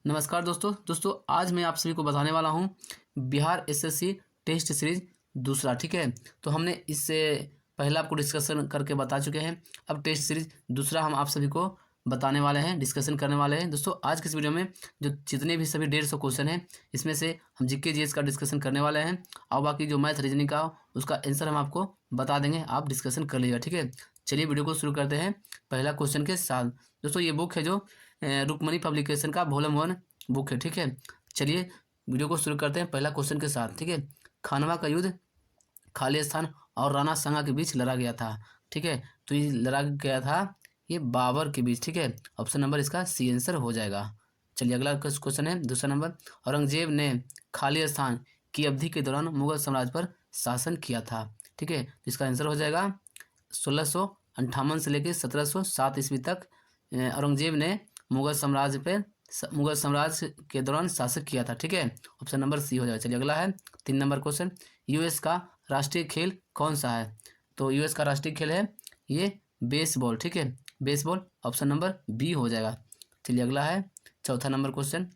नमस्कार दोस्तों आज मैं आप सभी को बताने वाला हूँ बिहार एसएससी टेस्ट सीरीज दूसरा। ठीक है, तो हमने इससे पहले आपको डिस्कशन करके बता चुके हैं। अब टेस्ट सीरीज दूसरा हम आप सभी को बताने वाले हैं, डिस्कशन करने वाले हैं। दोस्तों आज के इस वीडियो में जो जितने भी सभी 150 क्वेश्चन हैं, इसमें से हम जीके जीएस का डिस्कशन करने वाले हैं और बाकी जो मैथ रीजनिंग का उसका आंसर हम आपको बता देंगे, आप डिस्कशन कर लीजिएगा। ठीक है, चलिए वीडियो को शुरू करते हैं पहला क्वेश्चन के साथ। दोस्तों ये बुक है जो रुक्मणी पब्लिकेशन का वॉल्यूम 1 बुक है। ठीक है, चलिए वीडियो को शुरू करते हैं पहला क्वेश्चन के साथ। ठीक है, खानवा का युद्ध खालिस्तान और राणा सांगा के बीच लड़ा गया था। ठीक है, तो ये लड़ा गया था ये बाबर के बीच। ठीक है, ऑप्शन नंबर इसका सी आंसर हो जाएगा। चलिए अगला क्वेश्चन है दूसरा नंबर। औरंगजेब ने खालिस्तान की अवधि के दौरान मुगल साम्राज्य पर शासन किया था। ठीक है, तो इसका आंसर हो जाएगा 1658 से लेकर 1707 ईस्वी तक औरंगजेब ने मुगल साम्राज्य के दौरान शासन किया था। ठीक है, ऑप्शन नंबर सी हो जाएगा। चलिए अगला है 3 नंबर क्वेश्चन। यूएस का राष्ट्रीय खेल कौन सा है? तो यूएस का राष्ट्रीय खेल है ये बेसबॉल। ठीक है, बेसबॉल ऑप्शन नंबर बी हो जाएगा। चलिए अगला है चौथा नंबर क्वेश्चन।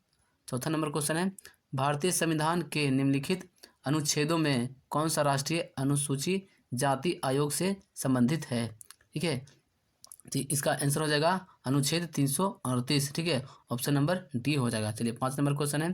चौथा नंबर क्वेश्चन है भारतीय संविधान के निम्नलिखित अनुच्छेदों में कौन सा राष्ट्रीय अनुसूची जाति आयोग से संबंधित है? ठीक है, तो इसका आंसर हो जाएगा अनुच्छेद 338। ठीक है, ऑप्शन नंबर डी हो जाएगा। चलिए 5 नंबर क्वेश्चन है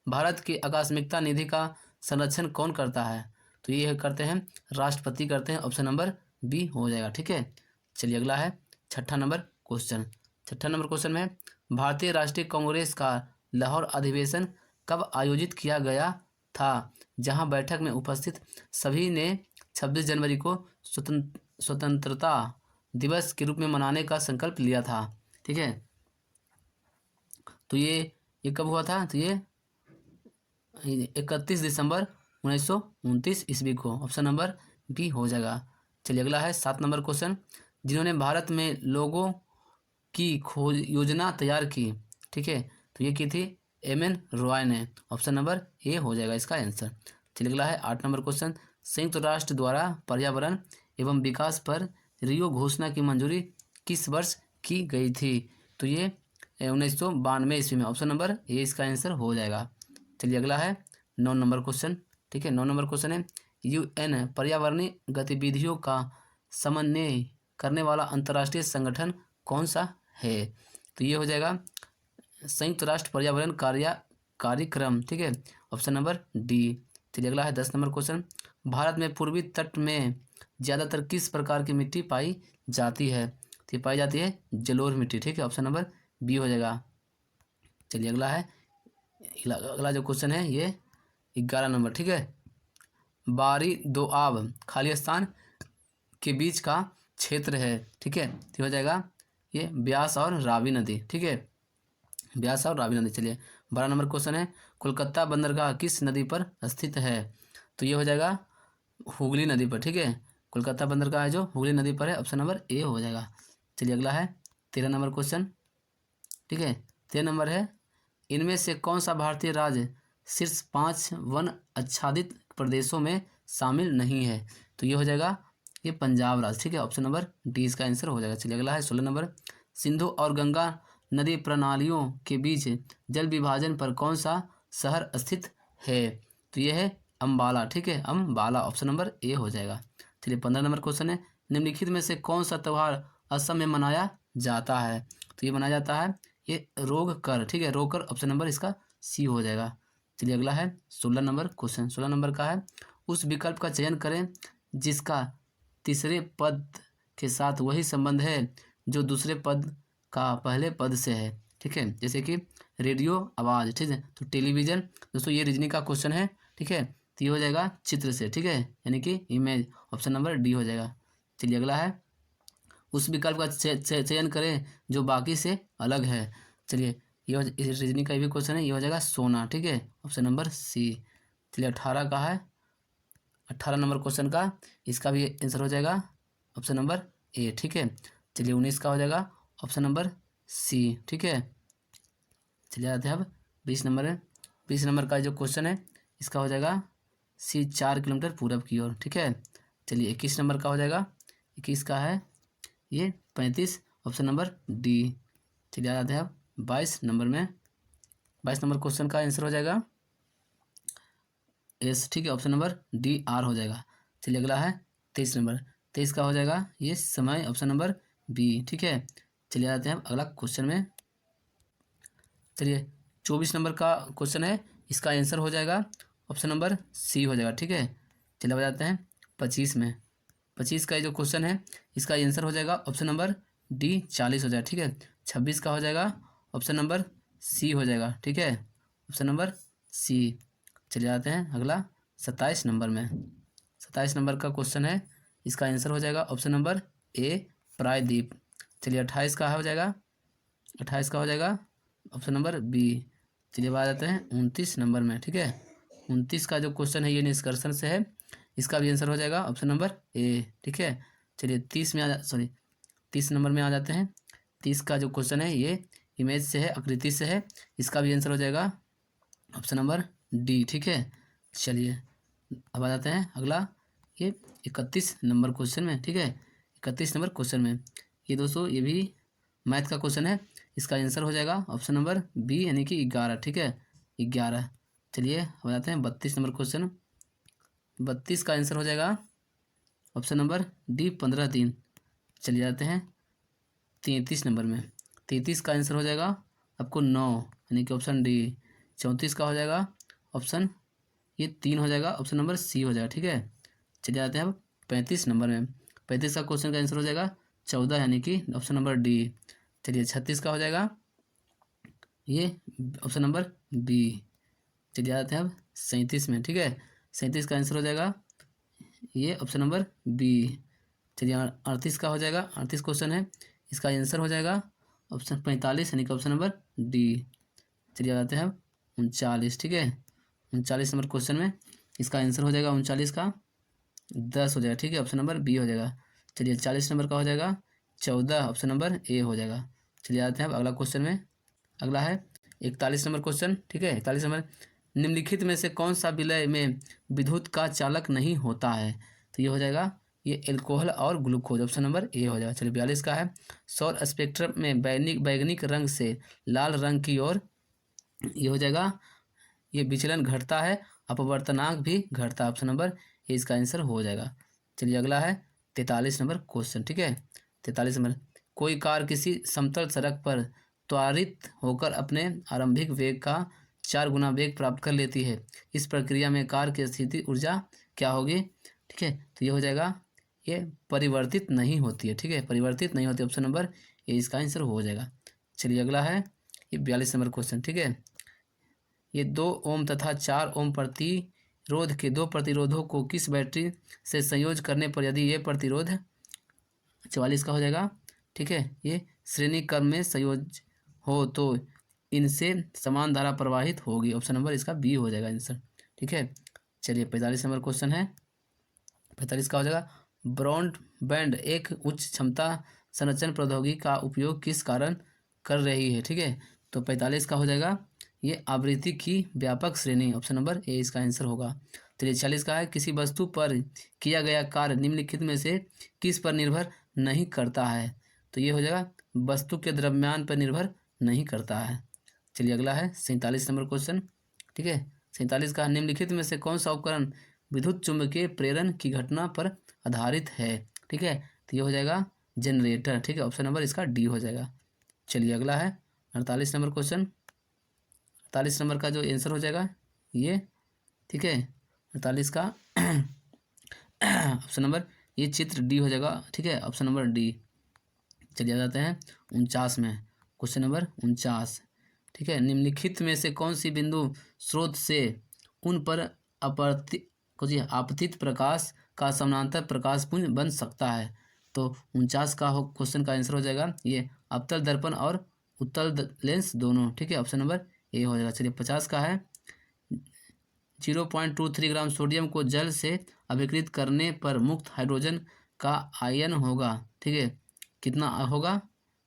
भारत की आकस्मिकता निधि का संरक्षण कौन करता है? तो ये करते हैं राष्ट्रपति करते हैं, ऑप्शन नंबर बी हो जाएगा। ठीक है, चलिए अगला है छठा नंबर क्वेश्चन। छठा नंबर क्वेश्चन में भारतीय राष्ट्रीय कांग्रेस का लाहौर अधिवेशन कब आयोजित किया गया था, जहां बैठक में उपस्थित सभी ने 26 जनवरी को स्वतंत्रता दिवस के रूप में मनाने का संकल्प लिया था? ठीक है, तो ये कब हुआ था? तो ये 31 दिसंबर 1929 ईस्वी को, ऑप्शन नंबर बी हो जाएगा। चलिए अगला है 7 नंबर क्वेश्चन। जिन्होंने भारत में लोगों की खोज योजना तैयार की, ठीक है, तो ये की थी एम.एन. रॉय ने, ऑप्शन नंबर ए हो जाएगा इसका आंसर। चलिए अगला है 8 नंबर क्वेश्चन। संयुक्त राष्ट्र द्वारा पर्यावरण एवं विकास पर रियो घोषणा की मंजूरी किस वर्ष की गई थी? तो ये 1992 ईस्वी में, ऑप्शन नंबर ए इसका आंसर हो जाएगा। चलिए अगला है 9 नंबर क्वेश्चन। ठीक है, 9 नंबर क्वेश्चन है यूएन पर्यावरणीय गतिविधियों का समन्वय करने वाला अंतर्राष्ट्रीय संगठन कौन सा है? तो ये हो जाएगा संयुक्त राष्ट्र पर्यावरण कार्यक्रम। ठीक है, ऑप्शन नंबर डी। चलिए अगला है 10 नंबर क्वेश्चन। भारत में पूर्वी तट में ज़्यादातर किस प्रकार की मिट्टी पाई जाती है? तो ये पाई जाती है जलोढ़ मिट्टी। ठीक है, ऑप्शन नंबर बी हो जाएगा। चलिए अगला है अगला जो क्वेश्चन है ये 11 नंबर। ठीक है, बारी दोआब खालिस्तान के बीच का क्षेत्र है। ठीक है, तो हो जाएगा ये ब्यास और रावी नदी। ठीक है, ब्यास और रावी नदी। चलिए 12 नंबर क्वेश्चन है कोलकाता बंदरगाह किस नदी पर स्थित है? तो ये हो जाएगा हुगली नदी पर। ठीक है, कोलकाता बंदरगाह है जो हुगली नदी पर है, ऑप्शन नंबर ए हो जाएगा। चलिए अगला है 13 नंबर क्वेश्चन। ठीक है, 13 नंबर है इनमें से कौन सा भारतीय राज्य शीर्ष 5 वन आच्छादित प्रदेशों में शामिल नहीं है? तो ये हो जाएगा ये पंजाब राज्य। ठीक है, ऑप्शन नंबर डी इसका आंसर हो जाएगा। चलिए अगला है 16 नंबर। सिंधु और गंगा नदी प्रणालियों के बीच जल विभाजन पर कौन सा शहर स्थित है? तो ये है अम्बाला। ठीक है, अम्बाला, ऑप्शन नंबर ए हो जाएगा। चलिए 15 नंबर क्वेश्चन है निम्नलिखित में से कौन सा त्यौहार असम में मनाया जाता है? तो ये मनाया जाता है ये रोगकर। ठीक है, रोगकर, ऑप्शन नंबर इसका सी हो जाएगा। चलिए अगला है 16 नंबर क्वेश्चन। 16 नंबर का है उस विकल्प का चयन करें जिसका तीसरे पद के साथ वही संबंध है जो दूसरे पद का पहले पद से है। ठीक है, जैसे कि रेडियो आवाज़। ठीक है, तो टेलीविज़न। दोस्तों ये रीजनिंग का क्वेश्चन है। ठीक है, तो ये हो जाएगा चित्र से। ठीक है, यानी कि इमेज, ऑप्शन नंबर डी हो जाएगा। चलिए अगला है उस विकल्प का चयन करें जो बाकी से अलग है। चलिए ये रीजनिंग का भी क्वेश्चन है, ये हो जाएगा सोना। ठीक है, ऑप्शन नंबर सी। चलिए 18 का है 18 नंबर क्वेश्चन का इसका भी आंसर हो जाएगा ऑप्शन नंबर ए। ठीक है, चलिए 19 का हो जाएगा ऑप्शन नंबर सी। ठीक है, चलिए आते हैं अब 20 नंबर है। 20 नंबर का जो क्वेश्चन है इसका हो जाएगा सी 4 किलोमीटर पूरब की ओर। ठीक है, चलिए 21 नंबर का हो जाएगा 21 का है ये 35, ऑप्शन नंबर डी। चलिए आते हैं अब 22 नंबर में। 22 नंबर क्वेश्चन का आंसर हो जाएगा एस, ठीक है, ऑप्शन नंबर डी आर हो जाएगा। चलिए अगला है 23 नंबर, 23 का हो जाएगा ये समय, ऑप्शन नंबर बी, ठीक है। चलिए आते हैं अगला क्वेश्चन में। चलिए 24 नंबर का क्वेश्चन है, इसका आंसर हो जाएगा ऑप्शन नंबर सी हो जाएगा, ठीक है। चलिए अब जाते हैं 25 में। 25 का जो क्वेश्चन है इसका आंसर हो जाएगा ऑप्शन नंबर डी 40 हो जाएगा, ठीक है। 26 का हो जाएगा ऑप्शन नंबर सी हो जाएगा, ठीक है, ऑप्शन नंबर सी। चलिए आते हैं अगला 27 नंबर में। 27 नंबर का क्वेश्चन है, इसका आंसर हो जाएगा ऑप्शन नंबर ए प्रायद्वीप। चलिए 28 का हो जाएगा, 28 का हो जाएगा ऑप्शन नंबर बी। चलिए बात आते हैं 29 नंबर में, ठीक है। 29 का जो क्वेश्चन है ये निष्कर्षण से है, इसका भी आंसर हो जाएगा ऑप्शन नंबर ए, ठीक है। चलिए 30 नंबर में आ जाते हैं। 30 का जो क्वेश्चन है ये इमेज से है, आकृति से है, इसका भी आंसर हो जाएगा ऑप्शन नंबर डी, ठीक है। चलिए अब आ जाते हैं अगला ये 31 नंबर क्वेश्चन में, ठीक है। 31 नंबर क्वेश्चन में ये दोस्तों ये भी मैथ का क्वेश्चन है, इसका आंसर हो जाएगा ऑप्शन नंबर बी यानी कि 11, ठीक है, 11। चलिए अब जाते हैं 32 नंबर क्वेश्चन। 32 का आंसर हो जाएगा ऑप्शन नंबर डी 15 दिन। चलिए जाते हैं 33 नंबर में। 33 का आंसर हो जाएगा आपको 9 यानी कि ऑप्शन डी। 34 का हो जाएगा ऑप्शन ये 3 हो जाएगा, ऑप्शन नंबर सी हो जाएगा, ठीक है। चलिए जाते हैं अब 35 नंबर में। 35 का क्वेश्चन का आंसर हो जाएगा 14 यानी कि ऑप्शन नंबर डी। चलिए 36 का हो जाएगा ये ऑप्शन नंबर बी। चलिए जाते हैं अब 37 में, ठीक है। 37 का आंसर हो जाएगा ये ऑप्शन नंबर बी। चलिए 38 का हो जाएगा, 38 क्वेश्चन है, इसका आंसर हो जाएगा ऑप्शन 45 यानी कि ऑप्शन नंबर डी। चलिए जाते हैं अब 39, ठीक है। 39 नंबर क्वेश्चन में इसका आंसर हो जाएगा 39 का 10 हो जाएगा, ठीक है, ऑप्शन नंबर बी हो जाएगा। चलिए 40 नंबर का हो जाएगा 14, ऑप्शन नंबर ए हो जाएगा। चलिए आते हैं अब अगला क्वेश्चन में। अगला है 41 नंबर क्वेश्चन, ठीक है। 41 नंबर, निम्नलिखित में से कौन सा विलय में विद्युत का चालक नहीं होता है? तो ये हो जाएगा ये एल्कोहल और ग्लूकोज, ऑप्शन नंबर ए हो जाएगा। चलिए 42 का है, सौर स्पेक्ट्रम में बैगनी रंग से लाल रंग की ओर ये हो जाएगा ये विचलन घटता है, अपवर्तनांक भी घटता है, ऑप्शन नंबर ए इसका आंसर हो जाएगा। चलिए अगला है 43 नंबर क्वेश्चन, ठीक है। 43 नंबर, कोई कार किसी समतल सड़क पर त्वरित होकर अपने आरंभिक वेग का 4 गुना वेग प्राप्त कर लेती है। इस प्रक्रिया में कार की स्थिति ऊर्जा क्या होगी? ठीक है, तो ये हो जाएगा ये परिवर्तित नहीं होती है, ठीक है, परिवर्तित नहीं होती, ऑप्शन नंबर ए इसका आंसर हो जाएगा। चलिए अगला है ये 42 नंबर क्वेश्चन, ठीक है। ये 2 ओम तथा 4 ओम प्रतिरोध के 2 प्रतिरोधों को किस बैटरी से संयोज करने पर यदि ये प्रतिरोध 44 का हो जाएगा, ठीक है, ये श्रेणी क्रम में संयोज हो तो इनसे समान धारा प्रवाहित होगी, ऑप्शन नंबर इसका बी हो जाएगा आंसर, ठीक है। चलिए 45 नंबर क्वेश्चन है। 45 का हो जाएगा, ब्रॉडबैंड एक उच्च क्षमता संरक्षण प्रौद्योगिकी का उपयोग किस कारण कर रही है, ठीक है। तो 45 का हो जाएगा ये आवृत्ति की व्यापक श्रेणी, ऑप्शन नंबर ए इसका आंसर होगा। चलिए 40 का है, किसी वस्तु पर किया गया कार्य निम्नलिखित में से किस पर निर्भर नहीं करता है? तो ये हो जाएगा वस्तु के द्रव्यमान पर निर्भर नहीं करता है। चलिए अगला है 47 नंबर क्वेश्चन, ठीक है। 47 का, निम्नलिखित में से कौन सा उपकरण विद्युत चुम्बकीय प्रेरण की घटना पर आधारित है? ठीक है, तो ये हो जाएगा जनरेटर, ठीक है, ऑप्शन नंबर इसका डी हो जाएगा। चलिए अगला है 48 नंबर क्वेश्चन। 48 नंबर का जो आंसर हो जाएगा ये, ठीक है, 48 का ऑप्शन नंबर ये चित्र डी हो जाएगा, ठीक है, ऑप्शन नंबर डी। चलिए जाते हैं 49 में, क्वेश्चन नंबर 49, ठीक है। निम्नलिखित में से कौन सी बिंदु स्रोत से उन पर आपतित प्रकाश का समानांतर प्रकाश पुंज बन सकता है? तो 49 का क्वेश्चन का आंसर हो जाएगा ये अवतल दर्पण और उत्तल लेंस दोनों, ठीक है, ऑप्शन नंबर ए हो जाएगा। चलिए 50 का है, 0.23 ग्राम सोडियम को जल से अभिकृत करने पर मुक्त हाइड्रोजन का आयन होगा, ठीक है, कितना होगा?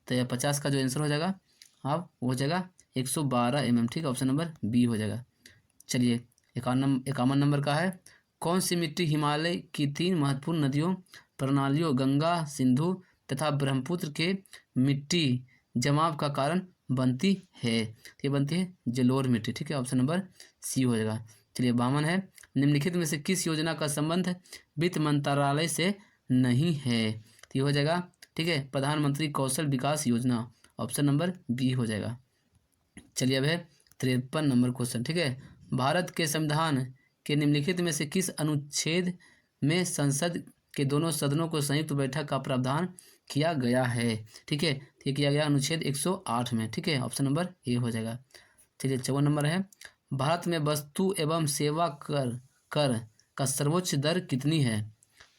तो यह 50 का जो आंसर हो जाएगा अब हो जाएगा 112 mm, ठीक है, ऑप्शन नंबर बी हो जाएगा। चलिए 51 नंबर का है, कौन सी मिट्टी हिमालय की 3 महत्वपूर्ण नदियों प्रणालियों गंगा, सिंधु तथा ब्रह्मपुत्र के मिट्टी जमाव का कारण बनती है? ये बनती है जलोढ़ मिट्टी, ठीक है, ऑप्शन नंबर सी हो जाएगा। चलिए 52 है, निम्नलिखित में से किस योजना का संबंध वित्त मंत्रालय से नहीं है? तो ये हो जाएगा, ठीक है, प्रधानमंत्री कौशल विकास योजना, ऑप्शन नंबर बी हो जाएगा। चलिए अब है 53 नंबर क्वेश्चन, ठीक है, भारत के संविधान के निम्नलिखित में से किस अनुच्छेद में संसद के दोनों सदनों को संयुक्त बैठक का प्रावधान किया गया है? ठीक है, ये किया गया अनुच्छेद 108 में, ठीक है, ऑप्शन नंबर ए हो जाएगा। चलिए 54 नंबर है, भारत में वस्तु एवं सेवा कर कर का सर्वोच्च दर कितनी है?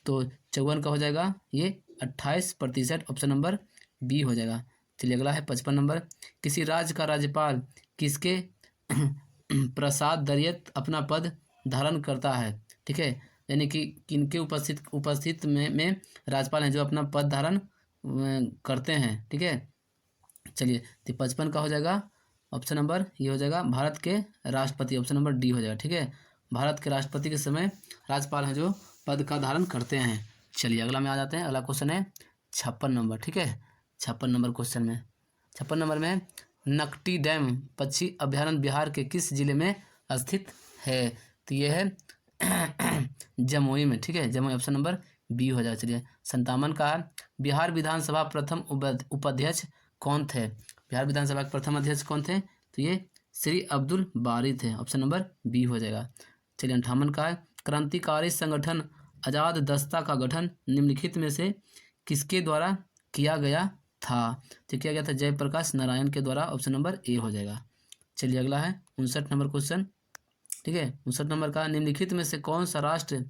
तो 54 का हो जाएगा ये 28%, ऑप्शन नंबर बी हो जाएगा। चलिए अगला है 55 नंबर, किसी राज्य का राज्यपाल किसके प्रसाद दरियत अपना पद धारण करता है? ठीक है, यानी कि किनके उपस्थित में राज्यपाल हैं जो अपना पद धारण करते हैं, ठीक है। चलिए तो 55 का हो जाएगा ऑप्शन नंबर ये हो जाएगा भारत के राष्ट्रपति, ऑप्शन नंबर डी हो जाएगा, ठीक है। भारत के राष्ट्रपति के समय राज्यपाल हैं जो पद का धारण करते हैं। चलिए अगला में आ जाते हैं, अगला क्वेश्चन है 56 नंबर, ठीक है। 56 नंबर क्वेश्चन में 56 नंबर में नकटी डैम पक्षी अभ्यारण्य बिहार के किस जिले में स्थित है? तो ये है जमुई में, ठीक है, जमुई, ऑप्शन नंबर बी हो जाएगा। चलिए 57 का बिहार विधानसभा प्रथम उपाध्यक्ष कौन थे? बिहार विधानसभा के प्रथम अध्यक्ष कौन थे? तो ये श्री अब्दुल बारी थे, ऑप्शन नंबर बी हो जाएगा। चलिए 58 का क्रांतिकारी संगठन आजाद दस्ता का गठन निम्नलिखित में से किसके द्वारा किया गया था? तो किया गया था जयप्रकाश नारायण के द्वारा, ऑप्शन नंबर ए हो जाएगा। चलिए अगला है 59 नंबर क्वेश्चन, ठीक है। 59 नंबर का निम्नलिखित में से कौन सा राष्ट्र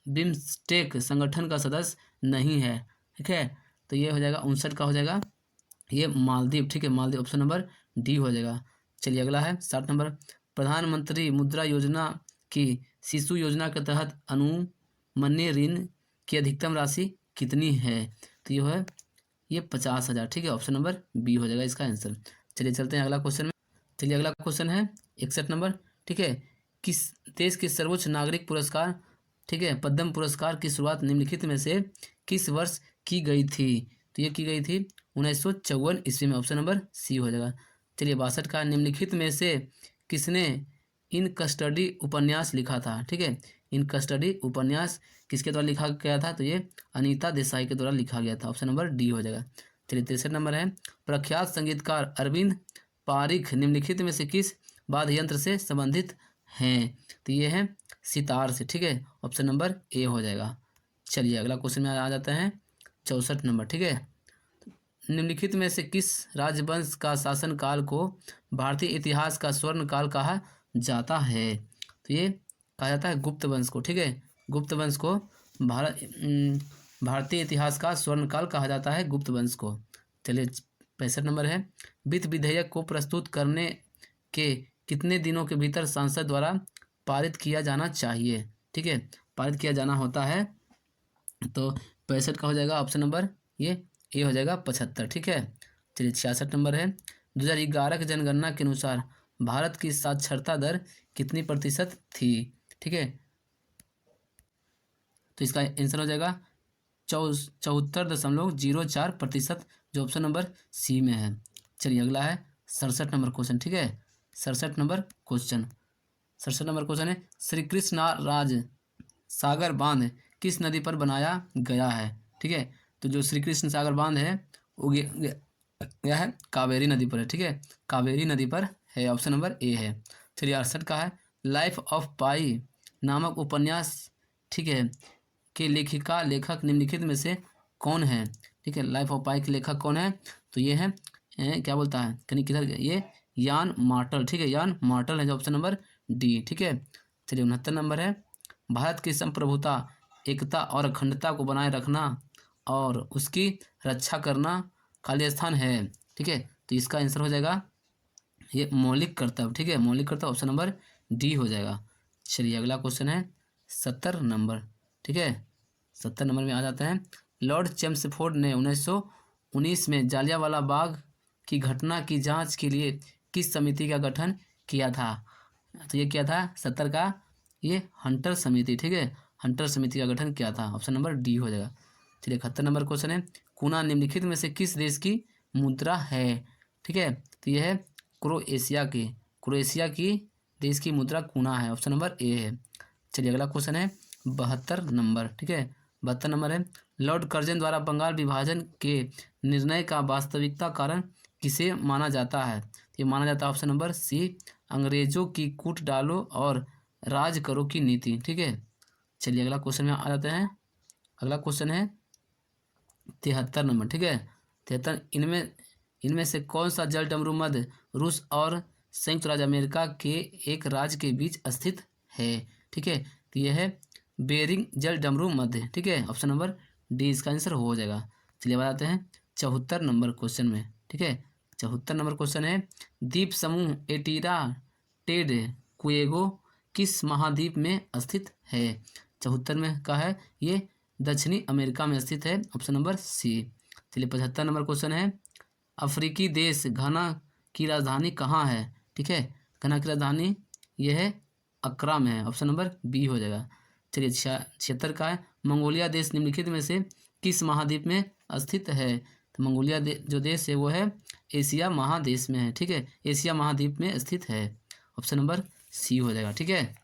बिम्स्टेक संगठन का सदस्य नहीं है? ठीक है, तो ये हो जाएगा 59 का हो जाएगा ये मालदीव, ठीक है, मालदीव, ऑप्शन नंबर डी हो जाएगा। चलिए अगला है 60 नंबर, प्रधानमंत्री मुद्रा योजना की शिशु योजना के तहत अनुमन्य ऋण की अधिकतम राशि कितनी है? तो ये है ये 50,000, ठीक है, ऑप्शन नंबर बी हो जाएगा इसका आंसर। चलिए चलते हैं अगला क्वेश्चन में। चलिए अगला क्वेश्चन है 61 नंबर, ठीक है, किस देश के सर्वोच्च नागरिक पुरस्कार, ठीक है, पद्म पुरस्कार की शुरुआत निम्नलिखित में से किस वर्ष की गई थी? तो ये की गई थी 1954 ईस्वी में, ऑप्शन नंबर सी हो जाएगा। चलिए 62 का निम्नलिखित में से किसने इन कस्टडी उपन्यास लिखा था? ठीक है, इन कस्टडी उपन्यास किसके द्वारा लिखा गया था? तो ये अनीता देसाई के द्वारा लिखा गया था, ऑप्शन नंबर डी हो जाएगा। चलिए 63 नंबर है, प्रख्यात संगीतकार अरविंद पारिख निम्नलिखित में से किस वाद्य यंत्र से संबंधित हैं? तो ये है सितार से, ठीक है, ऑप्शन नंबर ए हो जाएगा। चलिए अगला क्वेश्चन में आ जाते हैं 64 नंबर, ठीक है, निम्नलिखित में से किस राजवंश का शासनकाल को भारतीय इतिहास का स्वर्ण काल कहा जाता है? तो ये कहा जाता है गुप्त वंश को, ठीक है, गुप्त वंश को भारतीय इतिहास का स्वर्ण काल कहा जाता है, गुप्त वंश को। चलिए 65 नंबर है, वित्त विधेयक को प्रस्तुत करने के कितने दिनों के भीतर संसद द्वारा पारित किया जाना चाहिए? ठीक है, पारित किया जाना होता है। तो 65 का हो जाएगा ऑप्शन नंबर ये ए हो जाएगा 75, ठीक है। चलिए 66 नंबर है, 2011 की जनगणना के अनुसार भारत की साक्षरता दर कितनी प्रतिशत थी? ठीक है, तो इसका आंसर हो जाएगा 74.04%, जो ऑप्शन नंबर सी में है। चलिए अगला है 67 नंबर क्वेश्चन, ठीक है, 67 नंबर क्वेश्चन है, श्री कृष्ण राज सागर बांध किस नदी पर बनाया गया है? ठीक है, तो जो श्री कृष्ण सागर बांध है वो गया है कावेरी नदी पर है, ठीक है, कावेरी नदी पर है, ऑप्शन नंबर ए है। चलिए 68 का है, लाइफ ऑफ पाई नामक उपन्यास, ठीक है, के लेखक निम्नलिखित में से कौन है? ठीक है, लाइफ ऑफ पाई के लेखक कौन है? तो ये है क्या बोलता है कहीं किधर, ये यान मार्टल, ठीक है, यान मार्टल है, जो ऑप्शन नंबर डी, ठीक है। चलिए 69 नंबर है, भारत की संप्रभुता, एकता और अखंडता को बनाए रखना और उसकी रक्षा करना खाली स्थान है, ठीक है, तो इसका आंसर हो जाएगा ये मौलिक कर्तव्य, ठीक है, मौलिक कर्तव्य, ऑप्शन नंबर डी हो जाएगा। चलिए अगला क्वेश्चन है 70 नंबर, ठीक है, 70 नंबर में आ जाते हैं, लॉर्ड चेम्सफोर्ड ने 1919 में जालियांवाला बाग की घटना की जांच के लिए किस समिति का गठन किया था? तो ये क्या था 70 का ये हंटर समिति, ठीक है, हंटर समिति का गठन किया था, ऑप्शन नंबर डी हो जाएगा। चलिए 71 नंबर क्वेश्चन है, कुना निम्नलिखित में से किस देश की मुद्रा है? ठीक है, तो ये है क्रोएशिया की देश की मुद्रा कूना है, ऑप्शन नंबर ए है। चलिए अगला क्वेश्चन है 72 नंबर, ठीक है, 72 नंबर है, लॉर्ड कर्जन द्वारा बंगाल विभाजन के निर्णय का वास्तविकता कारण किसे माना जाता है? ये माना जाता है ऑप्शन नंबर सी, अंग्रेजों की कूट डालो और राज करो की नीति, ठीक है। चलिए अगला क्वेश्चन में आ जाते हैं। अगला क्वेश्चन है 73 नंबर, ठीक है, 73, इनमें इनमें से कौन सा जल डमरू मध्य रूस और संयुक्त राज्य अमेरिका के एक राज्य के बीच स्थित है? ठीक है, तो यह है बेरिंग जल डमरू मध्य, ठीक है, ऑप्शन नंबर डी इसका आंसर हो जाएगा। चलिए बताते हैं 74 नंबर क्वेश्चन में, ठीक है, 74 नंबर क्वेश्चन है, द्वीप समूह एटीरा टेड कुएगो किस महाद्वीप में स्थित है? 74 में का है ये दक्षिणी अमेरिका में स्थित है, ऑप्शन नंबर सी। चलिए 75 नंबर क्वेश्चन है, अफ्रीकी देश घाना की राजधानी कहाँ है? ठीक है, घाना की राजधानी यह है अक्रा में है, ऑप्शन नंबर बी हो जाएगा। चलिए 76 का है, मंगोलिया देश निम्नलिखित में से किस महाद्वीप में स्थित है? तो मंगोलिया जो देश है वो है एशिया महादेश में है, ठीक है, एशिया महाद्वीप में स्थित है, ऑप्शन नंबर सी हो जाएगा, ठीक है।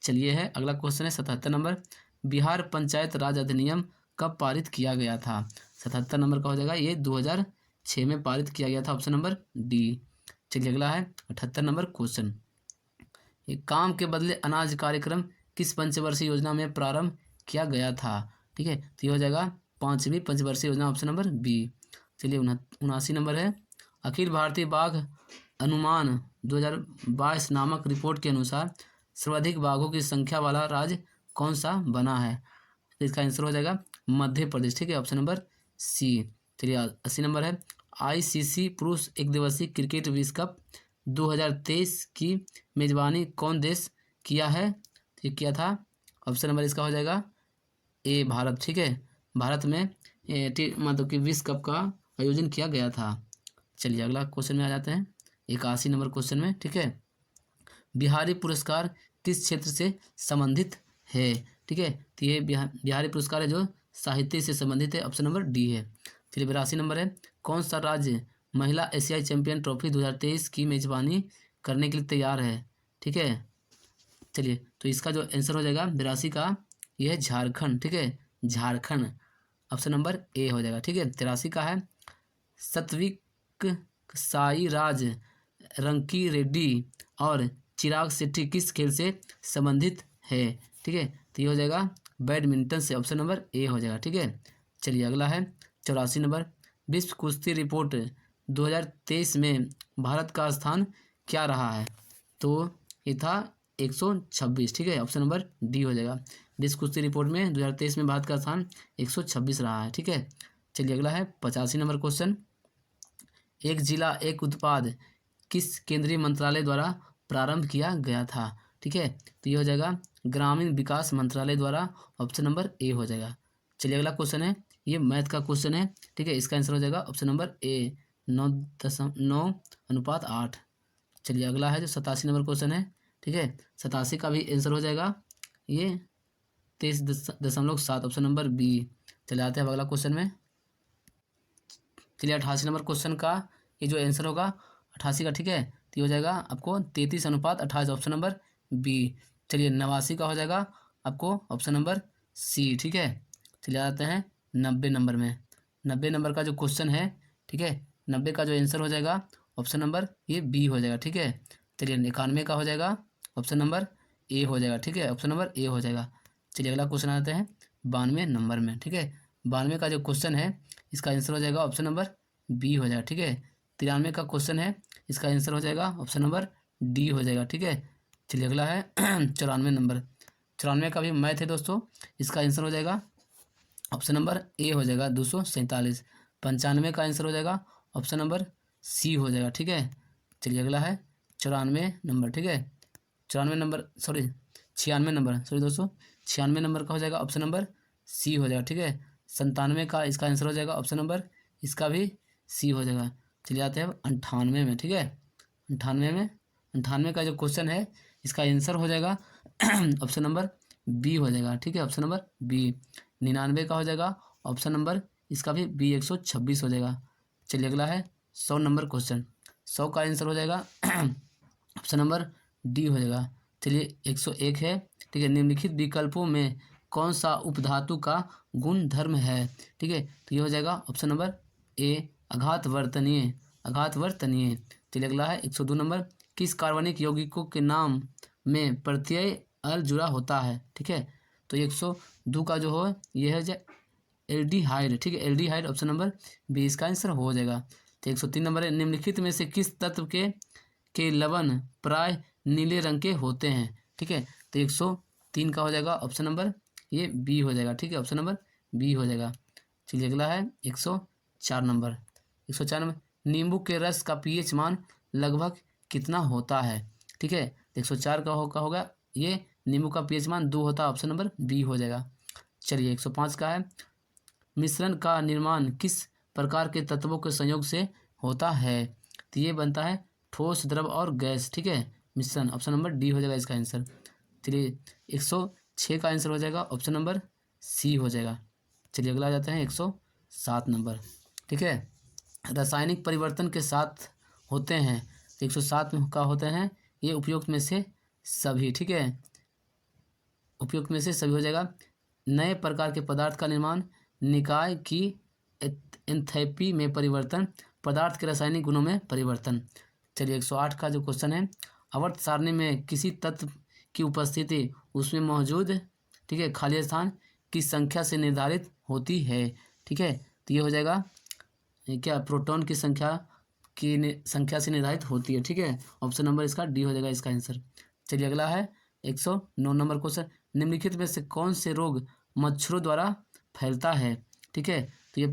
चलिए है अगला क्वेश्चन है 77 नंबर, बिहार पंचायत राज अधिनियम कब पारित किया गया था? 77 नंबर का हो जाएगा ये 2006 में पारित किया गया था, ऑप्शन नंबर डी। चलिए अगला है 78 नंबर क्वेश्चन, ये काम के बदले अनाज कार्यक्रम किस पंचवर्षीय योजना में प्रारंभ किया गया था? ठीक है, तो ये हो जाएगा 5वीं पंचवर्षीय योजना, ऑप्शन नंबर बी। चलिए 79 नंबर है, अखिल भारतीय बाघ अनुमान 2022 नामक रिपोर्ट के अनुसार सर्वाधिक बाघों की संख्या वाला राज्य कौन सा बना है? तो इसका आंसर हो जाएगा मध्य प्रदेश, ठीक है, ऑप्शन नंबर सी। चलिए 80 नंबर है, आईसीसी पुरुष एक दिवसीय क्रिकेट विश्व कप 2023 की मेजबानी कौन देश किया है? तो ये किया था, ऑप्शन नंबर इसका हो जाएगा ए भारत, ठीक है, भारत में मतलब कि विश्व कप का आयोजन किया गया था। चलिए अगला क्वेश्चन में आ जाते हैं 81 नंबर क्वेश्चन में, ठीक है, बिहारी पुरस्कार किस क्षेत्र से संबंधित है? ठीक है, तो ये बिहारी पुरस्कार है जो साहित्य से संबंधित है, ऑप्शन नंबर डी है। चलिए 82 नंबर है, कौन सा राज्य महिला एशियाई चैंपियन ट्रॉफी 2023 की मेजबानी करने के लिए तैयार है? ठीक है, चलिए तो इसका जो आंसर हो जाएगा 82 का यह है झारखंड, ठीक है, झारखंड, ऑप्शन नंबर ए हो जाएगा, ठीक है। 83 का है, सत्विक साई राज रंकी रेड्डी और चिराग शेट्टी किस खेल से संबंधित है? ठीक है, तो ये हो जाएगा बैडमिंटन से, ऑप्शन नंबर ए हो जाएगा, ठीक है। चलिए अगला है 84 नंबर, विश्व कुश्ती रिपोर्ट 2023 में भारत का स्थान क्या रहा है? तो ये था 126, ठीक है, ऑप्शन नंबर डी हो जाएगा। विश्व कुश्ती रिपोर्ट में 2023 में भारत का स्थान 126 रहा है, ठीक है। चलिए अगला है 85 नंबर क्वेश्चन, एक जिला एक उत्पाद किस केंद्रीय मंत्रालय द्वारा प्रारंभ किया गया था? ठीक है, तो ये हो जाएगा ग्रामीण विकास मंत्रालय द्वारा, ऑप्शन नंबर ए हो जाएगा। चलिए अगला क्वेश्चन है, ये मैथ का क्वेश्चन है, ठीक है, इसका आंसर हो जाएगा ऑप्शन नंबर ए 9:8। चलिए अगला है जो 87 नंबर क्वेश्चन है, ठीक है, 87 का भी आंसर हो जाएगा ये 23.7, ऑप्शन नंबर बी। चले आते हैं अगला क्वेश्चन में। चलिए 88 नंबर क्वेश्चन का ये जो आंसर होगा 88 का, ठीक है, तो हो जाएगा आपको 33:28, ऑप्शन नंबर बी। चलिए 89 का हो जाएगा आपको ऑप्शन नंबर सी, ठीक है। चलिए आते हैं 90 नंबर में। 90 नंबर का जो क्वेश्चन है, ठीक है, 90 का जो आंसर हो जाएगा ऑप्शन नंबर ये बी हो जाएगा, ठीक है। चलिए 91 का हो जाएगा ऑप्शन नंबर ए हो जाएगा, ठीक है, ऑप्शन नंबर ए हो जाएगा। चलिए अगला क्वेश्चन आते हैं 92 नंबर में, ठीक है, 92 का जो क्वेश्चन है इसका आंसर हो जाएगा ऑप्शन नंबर बी हो जाएगा, ठीक है। 93 का क्वेश्चन है, इसका आंसर हो जाएगा ऑप्शन नंबर डी हो जाएगा, ठीक है। चलिए अगला है 94 नंबर। 94 का भी मैथ है दोस्तों, इसका आंसर हो जाएगा ऑप्शन नंबर ए हो जाएगा 247। 95 का आंसर हो जाएगा ऑप्शन नंबर सी हो जाएगा, ठीक है। चलिए अगला है 94 नंबर, ठीक है, 94 नंबर 96 नंबर दोस्तों, 96 नंबर का हो जाएगा ऑप्शन नंबर सी हो जाएगा, ठीक है। 97 का इसका आंसर हो जाएगा ऑप्शन नंबर इसका भी सी हो जाएगा। चलिए आते हैं 98 में, ठीक है, 98 का जो क्वेश्चन है इसका आंसर हो जाएगा ऑप्शन नंबर बी हो जाएगा, ठीक है, ऑप्शन नंबर बी। 99 का हो जाएगा ऑप्शन नंबर इसका भी बी 126 हो जाएगा। चलिए अगला है 100 नंबर क्वेश्चन, 100 का आंसर हो जाएगा ऑप्शन नंबर डी हो जाएगा। चलिए 101 है, ठीक है। निम्नलिखित विकल्पों में कौन सा उपधातु का गुण धर्म है, ठीक है। तो ये हो जाएगा ऑप्शन नंबर ए आघातवर्तनीय, आघातवर्तनीय। चलिए अगला है 102 नंबर, किस कार्बनिक यौगिकों के नाम में प्रत्यय अल जुड़ा होता है, ठीक है। तो 102 का जो हो ये है एल्डिहाइड, ठीक है, एल्डिहाइड ऑप्शन नंबर बी इसका आंसर हो जाएगा। तो 103 नंबर है, निम्नलिखित में से किस तत्व के लवण प्राय नीले रंग के होते हैं, ठीक है। तो 103 का हो जाएगा ऑप्शन नंबर ये बी हो जाएगा, ठीक है, ऑप्शन नंबर बी हो जाएगा। चलिए अगला है 104 नंबर, 104 नंबर, नींबू के रस का पीएच मान लगभग कितना होता है, ठीक है। 104 का होगा ये नींबू का पीएच मान 2 होता है, ऑप्शन नंबर बी हो जाएगा। चलिए 105 का है, मिश्रण का निर्माण किस प्रकार के तत्वों के संयोग से होता है, तो ये बनता है ठोस, द्रव और गैस, ठीक है, मिश्रण, ऑप्शन नंबर डी हो जाएगा इसका आंसर। चलिए 106 का आंसर हो जाएगा ऑप्शन नंबर सी हो जाएगा। चलिए अगला जाते हैं 107 नंबर, ठीक है। रासायनिक परिवर्तन के साथ होते हैं, तो 107 में का होते हैं ये उपयुक्त में से सभी, ठीक है, उपयुक्त में से सभी हो जाएगा। नए प्रकार के पदार्थ का निर्माण, निकाय की एंथैल्पी में परिवर्तन, पदार्थ के रासायनिक गुणों में परिवर्तन। चलिए 108 का जो क्वेश्चन है, आवर्त सारणी में किसी तत्व की उपस्थिति उसमें मौजूद, ठीक है, खाली स्थान की संख्या से निर्धारित होती है, ठीक है। तो ये हो जाएगा क्या प्रोटॉन की संख्या से निर्धारित होती है, ठीक है, ऑप्शन नंबर इसका डी हो जाएगा इसका आंसर। चलिए अगला है 109 नंबर क्वेश्चन, निम्नलिखित में से कौन से रोग मच्छरों द्वारा फैलता है, ठीक है। तो ये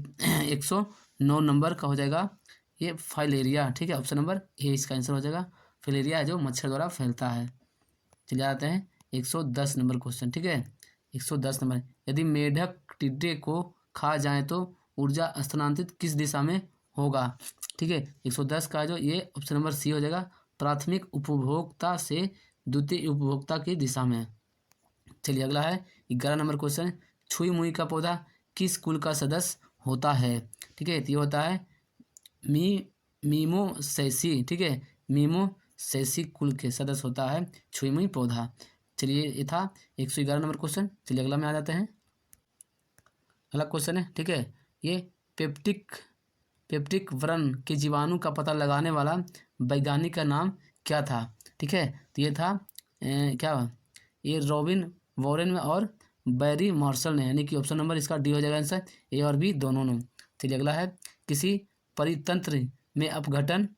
109 नंबर का हो जाएगा ये फाइलेरिया, ठीक है, ऑप्शन नंबर ए इसका आंसर हो जाएगा। फाइलेरिया है जो मच्छर द्वारा फैलता है। चलिए आते हैं 110 नंबर क्वेश्चन, ठीक है। 110 नंबर, यदि मेढक टिड्डे को खा जाए तो ऊर्जा स्थानांतरित किस दिशा में होगा, ठीक है। 110 का जो ये ऑप्शन नंबर सी हो जाएगा, प्राथमिक उपभोक्ता से द्वितीय उपभोक्ता की दिशा में। चलिए अगला है 11 नंबर क्वेश्चन, छुई मुई का पौधा किस कुल का सदस्य होता है, ठीक है। तो ये होता है मीमोसैसी, ठीक है, मीमोसैसी कुल के सदस्य होता है छुई मुई पौधा। चलिए ये था 111 नंबर क्वेश्चन। चलिए अगला में आ जाते हैं, अगला क्वेश्चन है, ठीक है, ये पेप्टिक व्रण के जीवाणु का पता लगाने वाला वैज्ञानिक का नाम क्या था, ठीक है। तो ये था क्या ये रॉबिन वॉरेन और बैरी मार्शल ने, यानी कि ऑप्शन नंबर इसका डी हो जाएगा आंसर, ए और बी दोनों ने। चलिए अगला है, किसी परितंत्र में अपघटन,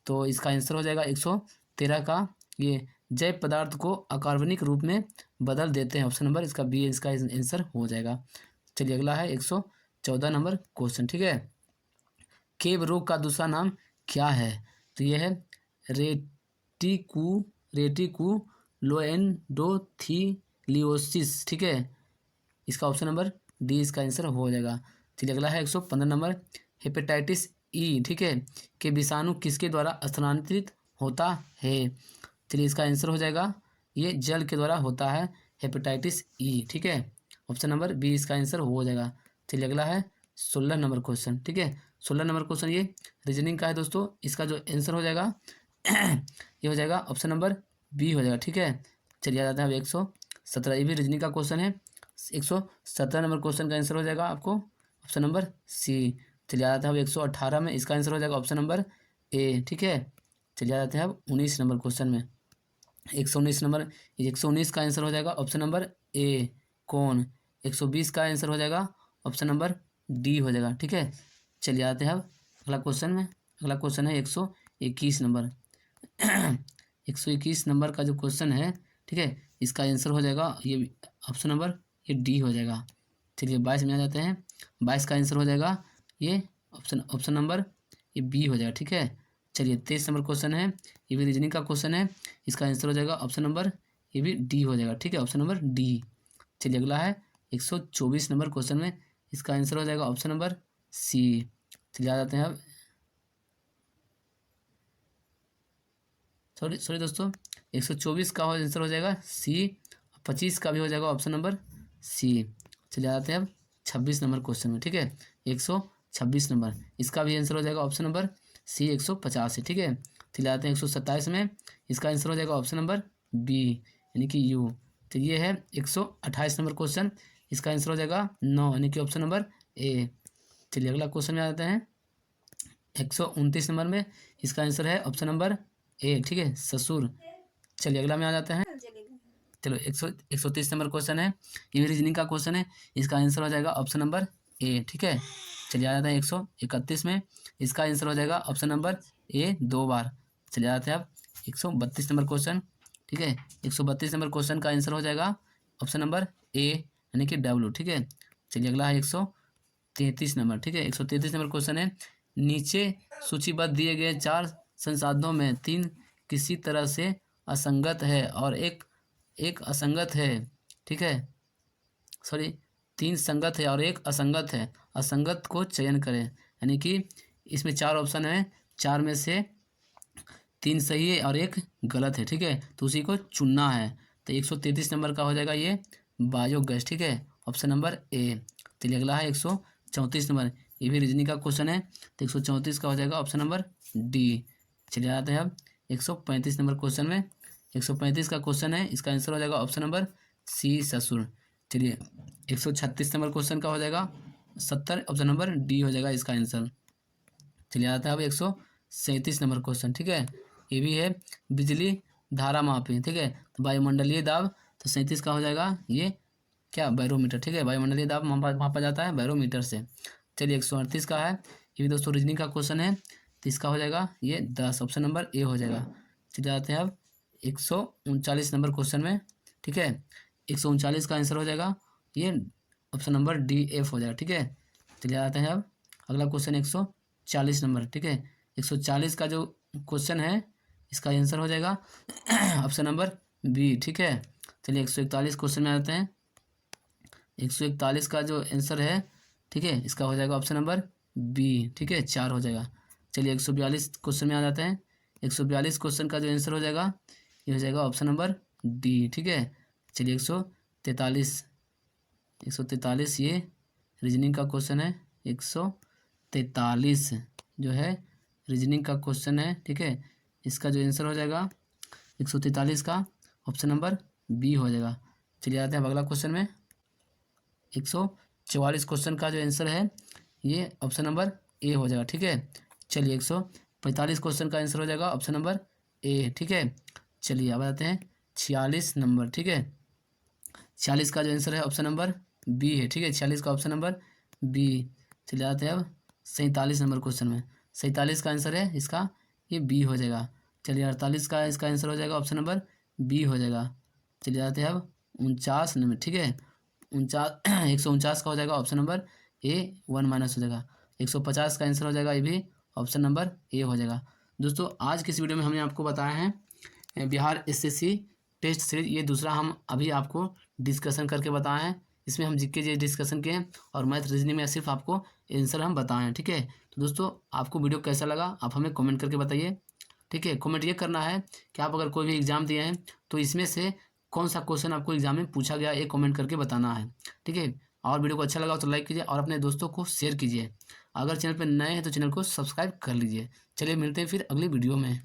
तो इसका आंसर हो जाएगा 113 का, ये जैव पदार्थ को अकार्बनिक रूप में बदल देते हैं, ऑप्शन नंबर इसका बी इसका आंसर हो जाएगा। चलिए अगला है 114 नंबर क्वेश्चन, ठीक है, केव रोग का दूसरा नाम क्या है, तो यह है रेटिकुलोएंडोथीलियोसिस, ठीक है, इसका ऑप्शन नंबर डी इसका आंसर हो जाएगा। चलिए अगला है 115 नंबर, हेपेटाइटिस ई, ठीक है, के विषाणु किसके द्वारा स्थानांतरित होता है, चलिए इसका आंसर हो जाएगा ये जल के द्वारा होता है हेपेटाइटिस ई, ठीक है, ऑप्शन नंबर बी इसका आंसर हो जाएगा। चलिए अगला है 16 नंबर क्वेश्चन, ठीक है, 16 नंबर क्वेश्चन ये रीजनिंग का है दोस्तों, इसका जो आंसर हो जाएगा ये हो जाएगा ऑप्शन नंबर बी हो जाएगा, ठीक है। चलिए आ जाते हैं अब 117, ये भी रीजनिंग का क्वेश्चन है, 117 नंबर क्वेश्चन का आंसर हो जाएगा आपको ऑप्शन नंबर सी। चलिए आ जाते हैं अब 118 में, इसका आंसर हो जाएगा ऑप्शन नंबर ए, ठीक है। चलिए आ जाते हैं अब 19 नंबर क्वेश्चन में, 119 नंबर, 119 का आंसर हो जाएगा ऑप्शन नंबर ए कौन, 120 का आंसर हो जाएगा ऑप्शन नंबर डी हो जाएगा, ठीक है। चलिए आते हैं अब अगला क्वेश्चन में, अगला क्वेश्चन है 121 नंबर 121 नंबर का जो क्वेश्चन है, ठीक है, इसका आंसर हो जाएगा ये ऑप्शन नंबर ये डी हो जाएगा। चलिए 22 में आ जाते हैं, 22 का आंसर हो जाएगा ये ऑप्शन नंबर ये बी हो जाएगा, ठीक है। चलिए 23 नंबर क्वेश्चन है, ये भी रीजनिंग का क्वेश्चन है, इसका आंसर हो जाएगा ऑप्शन नंबर ये भी डी हो जाएगा, ठीक है, ऑप्शन नंबर डी। चलिए अगला है 124 नंबर क्वेश्चन में, इसका आंसर हो जाएगा ऑप्शन नंबर सी। चलिए आ जाते हैं अब, सॉरी दोस्तों, 124 का आंसर हो जाएगा सी, 25 का भी हो जाएगा ऑप्शन नंबर सी। चलिए आ जाते हैं अब 26 नंबर क्वेश्चन में, ठीक है, 126 नंबर, इसका भी आंसर हो जाएगा ऑप्शन नंबर सी 150 है, ठीक है। चलिए आते हैं 127 में, इसका आंसर हो जाएगा ऑप्शन नंबर बी यानी कि यू। तो ये है 128 नंबर क्वेश्चन, इसका आंसर हो जाएगा 9 यानी कि ऑप्शन नंबर ए। चलिए अगला क्वेश्चन में आ जाते हैं 129 नंबर में, इसका आंसर है ऑप्शन नंबर ए, ठीक है, ससुर। चलिए अगला में आ जाते हैं। चलो 130 नंबर क्वेश्चन है, ये भी रीजनिंग का क्वेश्चन है, इसका आंसर हो जाएगा ऑप्शन नंबर ए, ठीक है। चलिए आ जाते हैं 131 में, इसका आंसर हो जाएगा ऑप्शन नंबर ए 2 बार। चलिए आ जाते हैं अब 132 नंबर क्वेश्चन, ठीक है। 132 नंबर क्वेश्चन का आंसर हो जाएगा ऑप्शन नंबर ए यानी कि डब्ल्यू, ठीक है। चलिए अगला है 133 नंबर, ठीक है। 133 नंबर क्वेश्चन है, नीचे सूचीबद्ध दिए गए 4 संसाधनों में 3 किसी तरह से असंगत है और एक असंगत है, ठीक है, सॉरी 3 संगत है और एक असंगत है, असंगत को चयन करें। यानी कि इसमें 4 ऑप्शन है, 4 में से 3 सही है और एक गलत है, ठीक है, तो उसी को चुनना है। तो 133 नंबर का हो जाएगा ये बायोगैस, ठीक है, ऑप्शन नंबर ए। चलिए अगला है 134 नंबर, ये भी रीजनिंग का क्वेश्चन है, तो 134 का हो जाएगा ऑप्शन नंबर डी। चलिए आते हैं अब 135 नंबर क्वेश्चन में, 135 का क्वेश्चन है, इसका आंसर हो जाएगा ऑप्शन नंबर सी ससुर। चलिए 136 नंबर क्वेश्चन का हो जाएगा 70, ऑप्शन नंबर डी हो जाएगा इसका आंसर। चलिए आता है अब 137 नंबर क्वेश्चन, ठीक है, ये भी है बिजली धारा मापी, ठीक है, तो वायुमंडलीय दाब, तो 37 का हो जाएगा ये क्या बैरोमीटर, ठीक है, वायुमंडलीय दाब मापा जाता है बैरोमीटर से। चलिए 138 का है, ये भी दोस्तों रीजनिंग का क्वेश्चन है, तो इसका हो जाएगा ये 10, ऑप्शन नंबर ए हो जाएगा। चलिए आते हैं अब 139 नंबर क्वेश्चन में, ठीक है, 139 का आंसर हो जाएगा ये ऑप्शन नंबर डी एफ हो जाएगा, ठीक है। चलिए आते हैं अब अगला क्वेश्चन 140 नंबर, ठीक है, 140 का जो क्वेश्चन है इसका आंसर हो जाएगा ऑप्शन नंबर बी, ठीक है। चलिए 141 क्वेश्चन में आते हैं, 141 का जो आंसर है, ठीक है, इसका हो जाएगा ऑप्शन नंबर बी, ठीक है, 4 हो जाएगा। चलिए 142 क्वेश्चन में आ जाते हैं, 142 क्वेश्चन का जो आंसर हो जाएगा ये हो जाएगा ऑप्शन नंबर डी, ठीक है। चलिए 143 ये रीजनिंग का क्वेश्चन है, 143 जो है रीजनिंग का क्वेश्चन है, ठीक है, इसका जो आंसर हो जाएगा 143 का ऑप्शन नंबर बी हो जाएगा। चलिए आते हैं अगला क्वेश्चन में, 144 क्वेश्चन का जो आंसर है ये ऑप्शन नंबर ए हो जाएगा, ठीक है। चलिए 145 क्वेश्चन का आंसर हो जाएगा ऑप्शन नंबर ए, ठीक है। चलिए अब आते हैं 46 नंबर, ठीक है, 46 का जो आंसर है ऑप्शन नंबर बी है, ठीक है, 46 का ऑप्शन नंबर बी। चलिए आते हैं अब 47 नंबर क्वेश्चन में, 47 का आंसर है इसका ये बी हो जाएगा। चलिए 48 का इसका आंसर हो जाएगा ऑप्शन नंबर बी हो जाएगा। चलिए आते हैं अब 49 नंबर, ठीक है, 149 का हो जाएगा ऑप्शन नंबर ए 1 माइनस हो जाएगा। 150 का आंसर हो जाएगा ये भी ऑप्शन नंबर ए हो जाएगा। दोस्तों आज की इस वीडियो में हमने आपको बताया है बिहार एसएससी टेस्ट सीरीज, ये दूसरा हम अभी आपको डिस्कशन करके बताए हैं, इसमें हम जीके जी डिस्कशन किए हैं और मैथ रीजनिंग में सिर्फ आपको आंसर हम बताए हैं, ठीक है। तो दोस्तों आपको वीडियो कैसा लगा आप हमें कमेंट करके बताइए, ठीक है। कमेंट ये करना है कि आप अगर कोई भी एग्ज़ाम दिए हैं तो इसमें से कौन सा क्वेश्चन आपको एग्जाम में पूछा गया ये कमेंट करके बताना है, ठीक है। और वीडियो को अच्छा लगा तो लाइक कीजिए और अपने दोस्तों को शेयर कीजिए। अगर चैनल पर नए हैं तो चैनल को सब्सक्राइब कर लीजिए। चलिए मिलते हैं फिर अगली वीडियो में।